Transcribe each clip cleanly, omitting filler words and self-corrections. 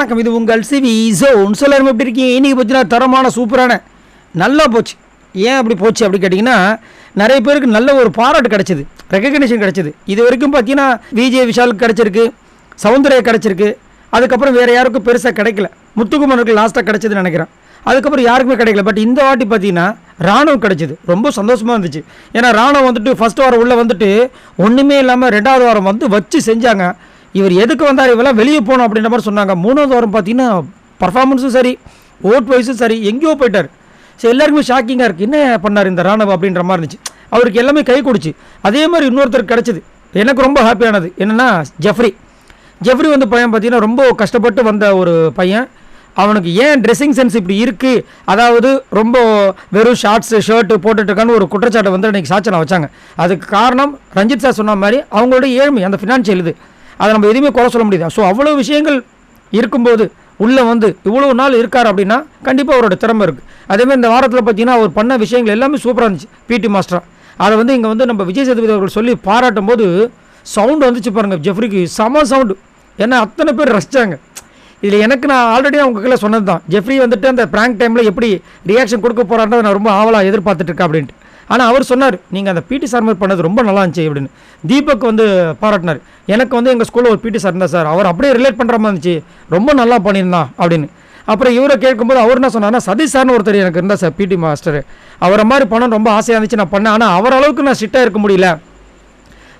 வணக்கம், இது உங்கள் சிவி ஜோன். எல்லாரும் எப்படி இருக்கீங்க? இன்றைக்கி பார்த்தீங்கன்னா தரமான சூப்பரான நல்லா போச்சு. ஏன் அப்படி போச்சு அப்படி கேட்டிங்கன்னா, நிறைய பேருக்கு நல்ல ஒரு பாராட்டு கிடச்சிது, ரெக்கக்னிஷன் கிடச்சிது. இது வரைக்கும் பார்த்தீங்கன்னா விஜய் விஷாலுக்கு கிடச்சிருக்கு, சௌந்தர்யா கிடச்சிருக்கு, அதுக்கப்புறம் வேறு யாருக்கும் பெருசாக கிடைக்கல. முத்துக்குமரனுக்கு லாஸ்ட்டாக கிடச்சிதுன்னு நினைக்கிறேன். அதுக்கப்புறம் யாருக்குமே கிடைக்கல. பட் இந்த வாட்டி பார்த்தீங்கன்னா ராணுவ கிடச்சிது. ரொம்ப சந்தோஷமாக இருந்துச்சு. ஏன்னா ராணுவம் வந்துட்டு ஃபஸ்ட் வாரம் உள்ளே வந்துட்டு ஒன்றுமே இல்லாமல் 2வது வாரம் வந்து வச்சு செஞ்சாங்க. இவர் எதுக்கு வந்தார், இவெல்லாம் வெளியே போகணும் அப்படின்ற மாதிரி சொன்னாங்க. 3வது வாரம் பார்த்தீங்கன்னா பர்ஃபார்மன்ஸும் சரி, ஓட் வைஸும் சரி, எங்கேயோ போயிட்டார். ஸோ எல்லாருக்குமே ஷாக்கிங்காக இருக்குது, என்ன பண்ணார் இந்த ராணுவம் அப்படின்ற மாதிரி இருந்துச்சு. அவருக்கு எல்லாமே கை கொடுச்சு. அதே மாதிரி இன்னொருத்தருக்கு கிடச்சிது. எனக்கு ரொம்ப ஹாப்பியானது என்னென்னா ஜெஃப்ரி வந்து பையன் பார்த்தீங்கன்னா ரொம்ப கஷ்டப்பட்டு வந்த ஒரு பையன். அவனுக்கு ஏன் ட்ரெஸ்ஸிங் சென்ஸ் இப்படி இருக்குது, அதாவது ரொம்ப வெறும் ஷார்ட்ஸு ஷர்ட்டு போட்டுட்ருக்கான்னு ஒரு குற்றச்சாட்டை வந்து அன்றைக்கி சாட்சனை வச்சாங்க. அதுக்கு காரணம் ரஞ்சித் சார் சொன்ன மாதிரி அவங்களோட ஏழ்மை, அந்த ஃபினான்ஷியல் இது. அதை நம்ம எதுவுமே குறை சொல்ல முடியாது. ஸோ அவ்வளோ விஷயங்கள் இருக்கும்போது உள்ளே வந்து இவ்வளோ நாள் இருக்கார் அப்படின்னா கண்டிப்பாக அவரோட திறமை இருக்குது. அதேமாதிரி இந்த வாரத்தில் பார்த்தீங்கன்னா அவர் பண்ண விஷயங்கள் எல்லாமே சூப்பராக இருந்துச்சு. பிடி மாஸ்டராக அதை வந்து இங்கே வந்து நம்ம விஜய் சேதுபதி அவர்கள் சொல்லி பாராட்டும் போது சவுண்டு வந்துச்சு பாருங்கள், ஜெஃப்ரிக்கு செம சவுண்டு. ஏன்னா அத்தனை பேர் ரசித்தாங்க. இதில் எனக்கு நான் ஆல்ரெடி அவங்க கீழே சொன்னது தான், ஜெஃப்ரி வந்துட்டு அந்த ப்ராங்க் டைமில் எப்படி ரியாக்ஷன் கொடுக்க போகிறான்றதை நான் ரொம்ப ஆவலாக எதிர்பார்த்துட்ருக்கேன் அப்படின்ட்டு. ஆனால் அவர் சொன்னார், நீங்கள் அந்த பிடி சார் மாதிரி பண்ணது ரொம்ப நல்லா இருந்துச்சு அப்படின்னு. தீபக் வந்து பாராட்டினார், எனக்கு வந்து எங்கள் ஸ்கூலில் ஒரு பிடி சார் இருந்தார் சார், அவர் அப்படியே ரிலேட் பண்ணுற மாதிரி இருந்துச்சு, ரொம்ப நல்லா பண்ணியிருந்தான் அப்படின்னு. அப்புறம் இவரை கேட்கும்போது அவர் என்ன சொன்னார்னா, சதீஷ் சார்னு ஒருத்தர் எனக்கு இருந்தால் சார் பிடி மாஸ்டர், அவரை மாதிரி பண்ணணும் ரொம்ப ஆசையாக இருந்துச்சு, நான் பண்ணேன். ஆனால் அவர் அளவுக்கு நான் ஸ்ட்ரிக்டாக இருக்க முடியல,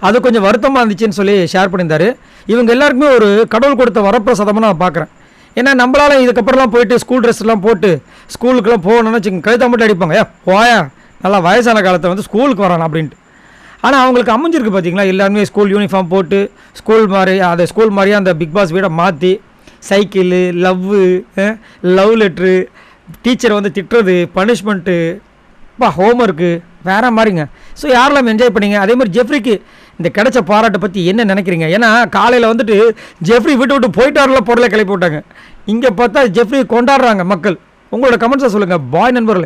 அது கொஞ்சம் வருத்தமாக இருந்துச்சுன்னு சொல்லி ஷேர் பண்ணியிருந்தார். இவங்க எல்லாருக்குமே ஒரு கடவுள் கொடுத்த வரப்பிரசாதமாக நான் பார்க்குறேன். ஏன்னா நம்மளால் இதுக்கப்புறம்லாம் போயிட்டு ஸ்கூல் ட்ரெஸ்லாம் போட்டு ஸ்கூலுக்குலாம் போகணுன்னு வச்சுக்கோங்க, கழுத்தை மட்டும் அடிப்பாங்க, போயா நல்லா வயசான காலத்தை வந்து ஸ்கூலுக்கு வரான் அப்படின்ட்டு. ஆனால் அவங்களுக்கு அமைஞ்சிருக்கு பார்த்தீங்களா, எல்லாருமே ஸ்கூல் யூனிஃபார்ம் போட்டு ஸ்கூல் மாதிரியே அந்த பிக் பாஸ் வீடை மாற்றி சைக்கிளு, லவ் லெட்ரு, டீச்சரை வந்து திட்டுறது, பனிஷ்மெண்ட்டு, ஹோம்ஒர்க்கு வேறு மாதிரிங்க. ஸோ யாரெல்லாம் என்ஜாய் பண்ணிங்க. அதே மாதிரி ஜெஃப்ரிக்கு இந்த கிடைச்ச பாராட்டை பற்றி என்ன நினைக்கிறீங்க? ஏன்னா காலையில் வந்துட்டு ஜெஃப்ரி விட்டு போயிட்டாருல பொருளை கிளப்பி விட்டாங்க. இங்கே பார்த்தா ஜெஃப்ரி கொண்டாடுறாங்க மக்கள். உங்களோட கமெண்ட்ஸை சொல்லுங்கள். பாய் நண்பர்களே.